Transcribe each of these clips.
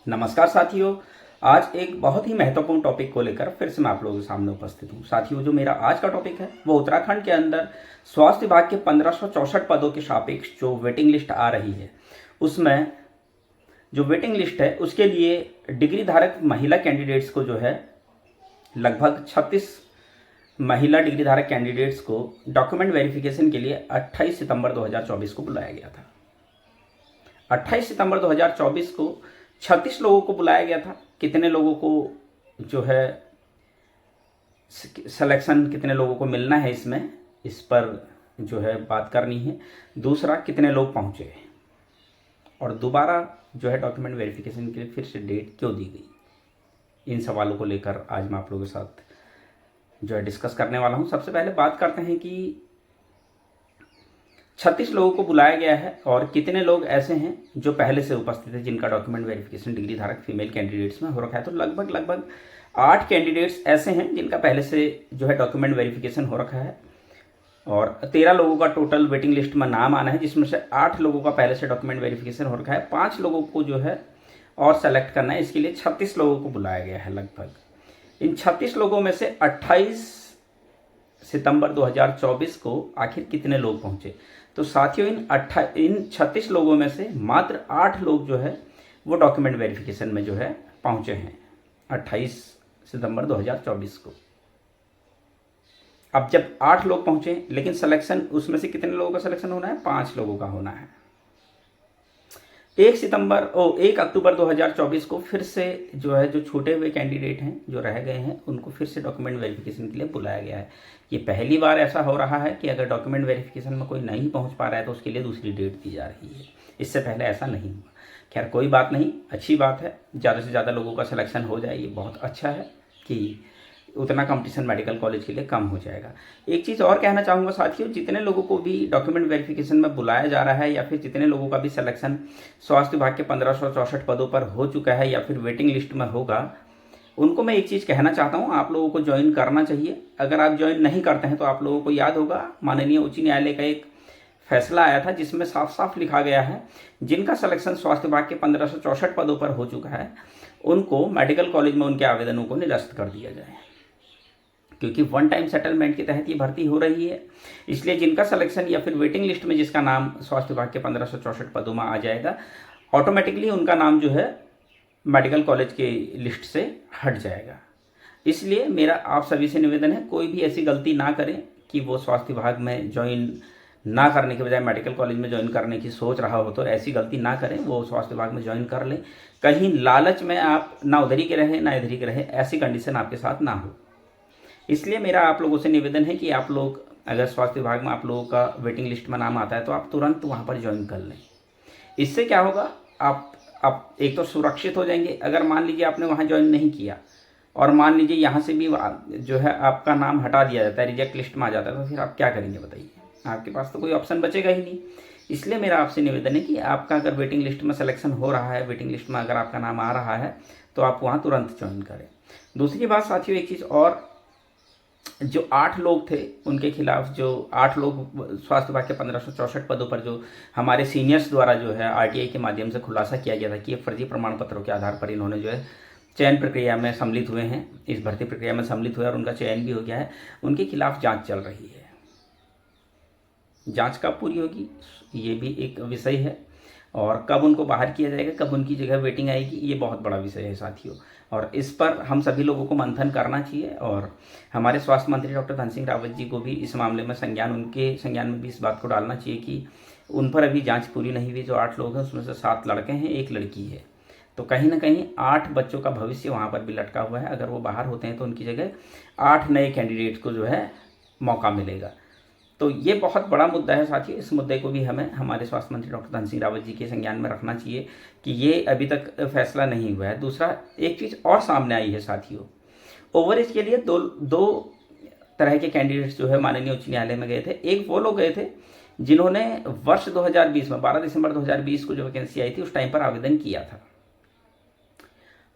नमस्कार साथियों। आज एक बहुत ही महत्वपूर्ण टॉपिक को लेकर फिर से मैं आप लोगों के सामने उपस्थित हूँ। साथियों, जो मेरा आज का टॉपिक है वो उत्तराखंड के अंदर स्वास्थ्य विभाग के 1564 पदों के सापेक्ष जो वेटिंग लिस्ट आ रही है, उसमें जो वेटिंग लिस्ट है उसके लिए डिग्री धारक महिला कैंडिडेट्स को जो है लगभग 36 महिला डिग्री धारक कैंडिडेट्स को डॉक्यूमेंट वेरिफिकेशन के लिए 28 सितंबर 2024 को बुलाया गया था। 28 सितंबर 2024 को 36 लोगों को बुलाया गया था। कितने लोगों को जो है सिलेक्शन, कितने लोगों को मिलना है इसमें, इस पर जो है बात करनी है। दूसरा, कितने लोग पहुंचे और दोबारा जो है डॉक्यूमेंट वेरिफिकेशन के लिए फिर से डेट क्यों दी गई, इन सवालों को लेकर आज मैं आप लोगों के साथ जो है डिस्कस करने वाला हूं। सबसे पहले बात करते हैं कि 36 लोगों को बुलाया गया है और कितने लोग ऐसे हैं जो पहले से उपस्थित है जिनका डॉक्यूमेंट वेरिफिकेशन डिग्री धारक फीमेल कैंडिडेट्स में हो रखा है। तो लगभग 8 कैंडिडेट्स ऐसे हैं जिनका पहले से जो है डॉक्यूमेंट वेरिफिकेशन हो रखा है और 13 लोगों का टोटल वेटिंग लिस्ट में नाम आना है, जिसमें से 8 लोगों का पहले से डॉक्यूमेंट वेरिफिकेशन हो रखा है। 5 लोगों को जो है और सेलेक्ट करना है, इसके लिए 36 लोगों को बुलाया गया है। लगभग इन 36 लोगों में से 28 सितंबर 2024 को आखिर कितने लोग पहुंचे? तो साथियों, इन 36 लोगों में से मात्र 8 लोग जो है वो डॉक्यूमेंट वेरिफिकेशन में जो है पहुंचे हैं 28 सितंबर 2024 को। अब जब 8 लोग पहुंचे, लेकिन सिलेक्शन उसमें से कितने लोगों का सिलेक्शन होना है? 5 लोगों का होना है। 1 अक्टूबर 2024 को फिर से जो है जो छूटे हुए कैंडिडेट हैं, जो रह गए हैं, उनको फिर से डॉक्यूमेंट वेरिफिकेशन के लिए बुलाया गया है। ये पहली बार ऐसा हो रहा है कि अगर डॉक्यूमेंट वेरिफिकेशन में कोई नहीं पहुंच पा रहा है तो उसके लिए दूसरी डेट दी जा रही है। इससे पहले ऐसा नहीं हुआ। खैर, कोई बात नहीं, अच्छी बात है। ज़्यादा से ज़्यादा लोगों का सिलेक्शन हो जाए, ये बहुत अच्छा है कि उतना कंपटीशन मेडिकल कॉलेज के लिए कम हो जाएगा। एक चीज़ और कहना चाहूँगा साथियों, जितने लोगों को भी डॉक्यूमेंट वेरिफिकेशन में बुलाया जा रहा है या फिर जितने लोगों का भी सिलेक्शन स्वास्थ्य विभाग के 1564 पदों पर हो चुका है या फिर वेटिंग लिस्ट में होगा, उनको मैं एक चीज़ कहना चाहता हूँ, आप लोगों को ज्वाइन करना चाहिए। अगर आप ज्वाइन नहीं करते हैं तो आप लोगों को याद होगा, माननीय उच्च न्यायालय का एक फैसला आया था जिसमें साफ साफ लिखा गया है, जिनका सिलेक्शन स्वास्थ्य विभाग के 1564 पदों पर हो चुका है उनको मेडिकल कॉलेज में उनके आवेदनों को निरस्त कर दिया जाए, क्योंकि वन टाइम सेटलमेंट के तहत ये भर्ती हो रही है। इसलिए जिनका सिलेक्शन या फिर वेटिंग लिस्ट में जिसका नाम स्वास्थ्य विभाग के 1564 पदों में आ जाएगा, ऑटोमेटिकली उनका नाम जो है मेडिकल कॉलेज के लिस्ट से हट जाएगा। इसलिए मेरा आप सभी से निवेदन है, कोई भी ऐसी गलती ना करें कि वो स्वास्थ्य विभाग में ज्वाइन ना करने के बजाय मेडिकल कॉलेज में ज्वाइन करने की सोच रहा हो, तो ऐसी गलती ना करें, वो स्वास्थ्य विभाग में ज्वाइन कर लें। कहीं लालच में आप ना उधरी के रहे ना इधरी के रहे, ऐसी कंडीशन आपके साथ ना हो। इसलिए मेरा आप लोगों से निवेदन है कि आप लोग, अगर स्वास्थ्य विभाग में आप लोगों का वेटिंग लिस्ट में नाम आता है तो आप तुरंत वहाँ पर ज्वाइन कर लें। इससे क्या होगा, आप एक तो सुरक्षित हो जाएंगे। अगर मान लीजिए आपने वहाँ ज्वाइन नहीं किया और मान लीजिए यहाँ से भी जो है आपका नाम हटा दिया जाता है, रिजेक्ट लिस्ट में आ जाता है, तो फिर आप क्या करेंगे बताइए? आपके पास तो कोई ऑप्शन बचेगा ही नहीं। इसलिए मेरा आपसे निवेदन है कि आपका अगर वेटिंग लिस्ट में सिलेक्शन हो रहा है, वेटिंग लिस्ट में अगर आपका नाम आ रहा है, तो आप वहाँ तुरंत ज्वाइन करें। दूसरी बात साथियों, एक चीज़ और, जो 8 लोग थे उनके खिलाफ, जो 8 लोग स्वास्थ्य विभाग के 1564 पदों पर जो हमारे सीनियर्स द्वारा जो है आरटीआई के माध्यम से खुलासा किया गया था कि ये फर्जी प्रमाण पत्रों के आधार पर इन्होंने जो है चयन प्रक्रिया में सम्मिलित हुए हैं, इस भर्ती प्रक्रिया में सम्मिलित हुए और उनका चयन भी हो गया है, उनके खिलाफ जांच चल रही है। जांच कब पूरी होगी ये भी एक विषय है, और कब उनको बाहर किया जाएगा, कब उनकी जगह वेटिंग आएगी, ये बहुत बड़ा विषय है साथियों। और इस पर हम सभी लोगों को मंथन करना चाहिए और हमारे स्वास्थ्य मंत्री डॉक्टर धन सिंह रावत जी को भी इस मामले में उनके संज्ञान में भी इस बात को डालना चाहिए कि उन पर अभी जांच पूरी नहीं हुई। जो 8 लोग हैं उसमें से 7 लड़के हैं, 1 लड़की है, तो कहीं ना कहीं 8 बच्चों का भविष्य वहाँ पर भी लटका हुआ है। अगर वो बाहर होते हैं तो उनकी जगह 8 नए कैंडिडेट्स को जो है मौका मिलेगा। तो ये बहुत बड़ा मुद्दा है साथियों। इस मुद्दे को भी हमें हमारे स्वास्थ्य मंत्री डॉक्टर धन सिंह रावत जी के संज्ञान में रखना चाहिए कि ये अभी तक फैसला नहीं हुआ है। दूसरा, एक चीज़ और सामने आई है साथियों, ओवर एज के लिए दो तरह के कैंडिडेट्स जो है माननीय उच्च न्यायालय में गए थे। एक वो लोग गए थे जिन्होंने वर्ष 2020 में 12 दिसंबर 2020 को जो वैकेंसी आई थी उस टाइम पर आवेदन किया था।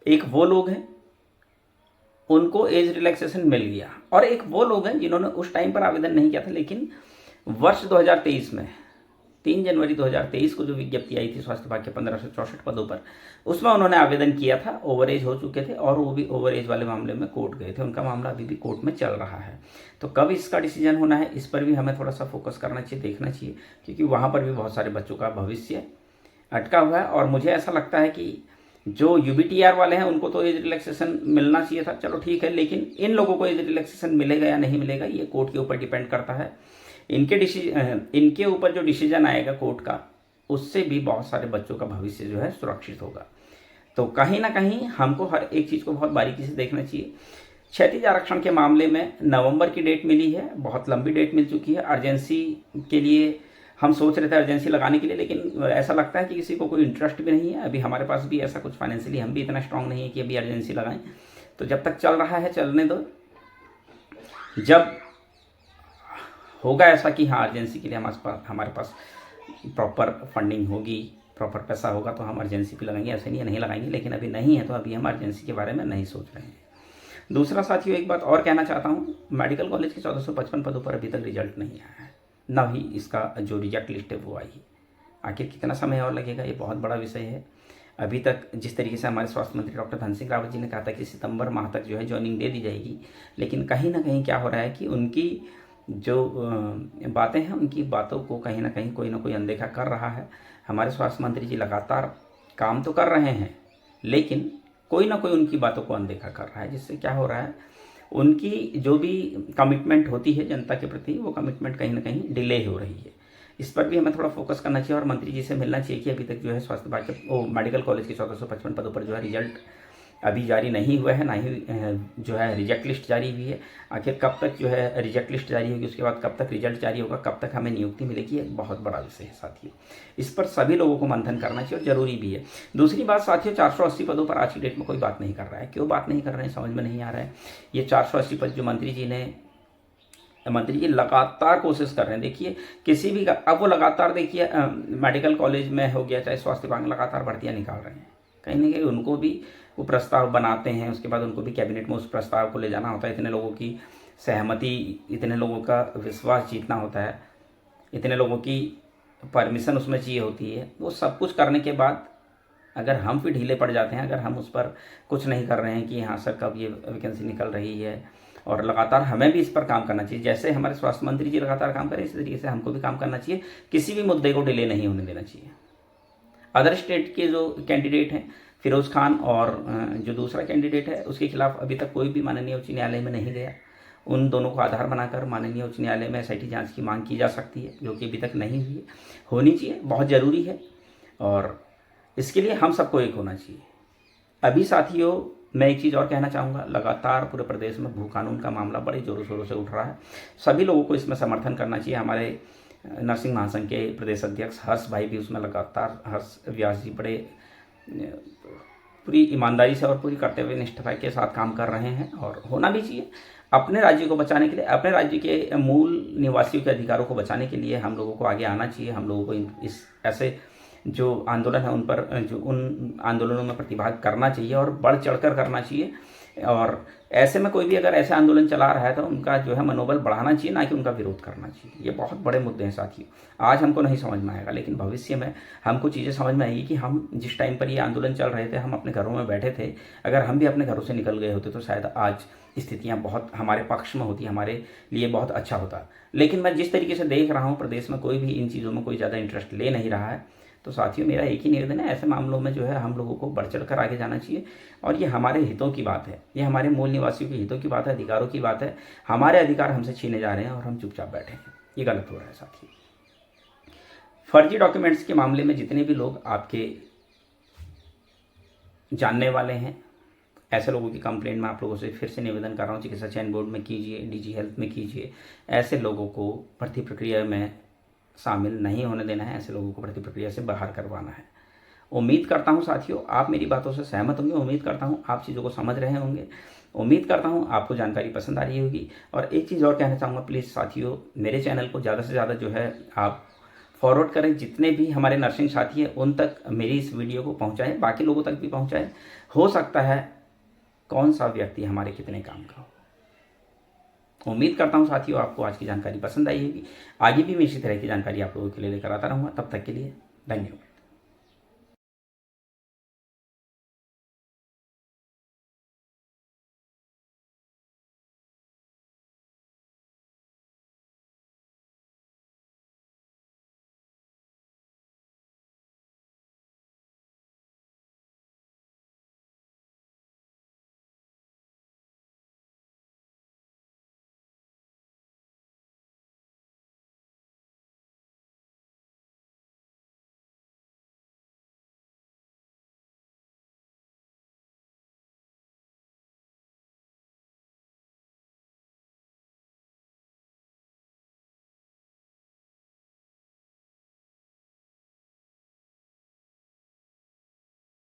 एक वो लोग हैं, उनको एज रिलैक्सेशन मिल गया, और एक वो लोग हैं जिन्होंने उस टाइम पर आवेदन नहीं किया था लेकिन वर्ष 2023 में 3 जनवरी 2023 को जो विज्ञप्ति आई थी स्वास्थ्य विभाग के 1564 पदों पर, उसमें उन्होंने आवेदन किया था, ओवर एज हो चुके थे और वो भी ओवर एज वाले मामले में कोर्ट गए थे, उनका मामला अभी भी कोर्ट में चल रहा है। तो कब इसका डिसीजन होना है, इस पर भी हमें थोड़ा सा फोकस करना चाहिए, देखना चाहिए, क्योंकि वहाँ पर भी बहुत सारे बच्चों का भविष्य अटका हुआ है। और मुझे ऐसा लगता है कि जो यूबीटीआर वाले हैं उनको तो एज रिलैक्सेशन मिलना चाहिए था, चलो ठीक है, लेकिन इन लोगों को एज रिलैक्सेशन मिलेगा या नहीं मिलेगा ये कोर्ट के ऊपर डिपेंड करता है। इनके ऊपर जो डिसीजन आएगा कोर्ट का, उससे भी बहुत सारे बच्चों का भविष्य जो है सुरक्षित होगा। तो कहीं ना कहीं हमको हर एक चीज़ को बहुत बारीकी से देखना चाहिए। क्षैतिज आरक्षण के मामले में नवंबर की डेट मिली है, बहुत लंबी डेट मिल चुकी है। अर्जेंसी के लिए हम सोच रहे थे अर्जेंसी लगाने के लिए, लेकिन ऐसा लगता है कि किसी को कोई इंटरेस्ट भी नहीं है। अभी हमारे पास भी ऐसा कुछ फाइनेंशियली हम भी इतना स्ट्रांग नहीं है कि अभी अर्जेंसी लगाएं। तो जब तक चल रहा है चलने दो, जब होगा ऐसा कि हाँ अर्जेंसी के लिए हमारे पास प्रॉपर फंडिंग होगी, प्रॉपर पैसा होगा, तो हम अर्जेंसी भी लगाएंगे, ऐसे नहीं लगाएंगे, लेकिन अभी नहीं है तो अभी हम अर्जेंसी के बारे में नहीं सोच रहे हैं। दूसरा साथियों, एक बात और कहना चाहता हूँ, मेडिकल कॉलेज के 1455 पदों पर अभी तक रिजल्ट नहीं आया है, ना ही इसका जो रिजेक्ट लिस्ट है वो आई है। आखिर कितना समय और लगेगा, ये बहुत बड़ा विषय है। अभी तक जिस तरीके से हमारे स्वास्थ्य मंत्री डॉक्टर धन सिंह रावत जी ने कहा था कि सितंबर माह तक जो है ज्वाइनिंग दे दी जाएगी, लेकिन कहीं ना कहीं क्या हो रहा है कि उनकी जो बातें हैं, उनकी बातों को कहीं ना कहीं कोई ना कोई अनदेखा कर रहा है। हमारे स्वास्थ्य मंत्री जी लगातार काम तो कर रहे हैं, लेकिन कोई ना कोई उनकी बातों को अनदेखा कर रहा है, जिससे क्या हो रहा है, उनकी जो भी कमिटमेंट होती है जनता के प्रति, वो कमिटमेंट कहीं ना कहीं डिले हो रही है। इस पर भी हमें थोड़ा फोकस करना चाहिए और मंत्री जी से मिलना चाहिए कि अभी तक जो है स्वास्थ्य विभाग के मेडिकल कॉलेज के 1455 पदों पर जो है रिजल्ट अभी जारी नहीं हुआ है, ना ही जो है रिजेक्ट लिस्ट जारी हुई है। आखिर कब तक जो है रिजेक्ट लिस्ट जारी होगी, उसके बाद कब तक रिजल्ट जारी होगा, कब तक हमें नियुक्ति मिलेगी, एक बहुत बड़ा विषय है साथियों। इस पर सभी लोगों को मंथन करना चाहिए और जरूरी भी है। दूसरी बात साथियों, 480 पदों पर आज की डेट में कोई बात नहीं कर रहा है। क्यों बात नहीं कर रहे हैं समझ में नहीं आ रहा है। ये 480 पद जो मंत्री जी लगातार कोशिश कर रहे हैं। देखिए किसी भी, अब वो लगातार देखिए मेडिकल कॉलेज में हो गया, चाहे स्वास्थ्य विभाग में लगातार भर्तियाँ निकाल रहे हैं। कहीं ना कहीं उनको भी वो प्रस्ताव बनाते हैं, उसके बाद उनको भी कैबिनेट में उस प्रस्ताव को ले जाना होता है। इतने लोगों की सहमति, इतने लोगों का विश्वास जीतना होता है, इतने लोगों की परमिशन उसमें चाहिए होती है। वो सब कुछ करने के बाद अगर हम फिर ढीले पड़ जाते हैं, अगर हम उस पर कुछ नहीं कर रहे हैं कि हाँ सर कब ये वैकेंसी निकल रही है, और लगातार हमें भी इस पर काम करना चाहिए। जैसे हमारे स्वास्थ्य मंत्री जी लगातार काम करें, इसी तरीके से हमको भी काम करना चाहिए। किसी भी मुद्दे को डिले नहीं होने देना चाहिए। अदर स्टेट के जो कैंडिडेट हैं, फिरोज़ खान और जो दूसरा कैंडिडेट है, उसके खिलाफ अभी तक कोई भी माननीय उच्च न्यायालय में नहीं गया। उन दोनों को आधार बनाकर माननीय उच्च न्यायालय में एसआईटी जांच की मांग की जा सकती है, जो कि अभी तक नहीं हुई है। होनी चाहिए, बहुत ज़रूरी है, और इसके लिए हम सबको एक होना चाहिए। अभी साथियों मैं एक चीज़ और कहना चाहूँगा, लगातार पूरे प्रदेश में भू कानून का मामला बड़े ज़ोरों शोरों से उठ रहा है। सभी लोगों को इसमें समर्थन करना चाहिए। हमारे नरसिंह महासंघ के प्रदेश अध्यक्ष हर्ष भाई भी उसमें लगातार, हर्ष व्यास जी बड़े पूरी ईमानदारी से और पूरी कर्तव्य निष्ठा के साथ काम कर रहे हैं, और होना भी चाहिए। अपने राज्य को बचाने के लिए, अपने राज्य के मूल निवासियों के अधिकारों को बचाने के लिए हम लोगों को आगे आना चाहिए। हम लोगों को इस ऐसे जो आंदोलन है उन पर, जो उन आंदोलनों में प्रतिभाग करना चाहिए और बढ़ चढ़कर करना चाहिए। और ऐसे में कोई भी अगर ऐसे आंदोलन चला रहा है तो उनका जो है मनोबल बढ़ाना चाहिए, ना कि उनका विरोध करना चाहिए। ये बहुत बड़े मुद्दे हैं साथियों। आज हमको नहीं समझ में आएगा, लेकिन भविष्य में हमको चीज़ें समझ में आएगी कि हम जिस टाइम पर ये आंदोलन चल रहे थे, हम अपने घरों में बैठे थे। अगर हम भी अपने घरों से निकल गए होते तो शायद आज स्थितियाँ बहुत हमारे पक्ष में होती, हमारे लिए बहुत अच्छा होता। लेकिन मैं जिस तरीके से देख रहा हूँ, प्रदेश में कोई भी इन चीज़ों में कोई ज़्यादा इंटरेस्ट ले नहीं रहा है। तो साथियों मेरा एक ही निवेदन है, ऐसे मामलों में जो है हम लोगों को बढ़ चढ़कर आगे जाना चाहिए। और ये हमारे हितों की बात है, ये हमारे मूल निवासियों के हितों की बात है, अधिकारों की बात है। हमारे अधिकार हमसे छीने जा रहे हैं और हम चुपचाप बैठे हैं, ये गलत हो रहा है साथियों। फर्जी डॉक्यूमेंट्स के मामले में जितने भी लोग आपके जानने वाले हैं, ऐसे लोगों की कंप्लेंट मैं आप लोगों से फिर से निवेदन कर रहा हूँ, चिकित्सा चयन बोर्ड में कीजिए, डीजी हेल्थ में कीजिए। ऐसे लोगों को भर्ती प्रक्रिया में शामिल नहीं होने देना है, ऐसे लोगों को भर्ती प्रक्रिया से बाहर करवाना है। उम्मीद करता हूं साथियों आप मेरी बातों से सहमत होंगे, उम्मीद करता हूं आप चीज़ों को समझ रहे होंगे, उम्मीद करता हूं आपको जानकारी पसंद आ रही होगी। और एक चीज़ और कहना चाहूँगा, प्लीज़ साथियों मेरे चैनल को ज़्यादा से ज़्यादा जो है आप फॉरवर्ड करें। जितने भी हमारे नर्सिंग साथी हैं उन तक मेरी इस वीडियो को पहुँचाएँ, बाकी लोगों तक भी पहुँचाएँ। हो सकता है कौन सा व्यक्ति हमारे कितने काम का हो। उम्मीद करता हूँ साथियों आपको आज की जानकारी पसंद आई होगी। आगे भी मैं इसी तरह की जानकारी आप लोगों के लिए लेकर आता रहूँगा। तब तक के लिए धन्यवाद।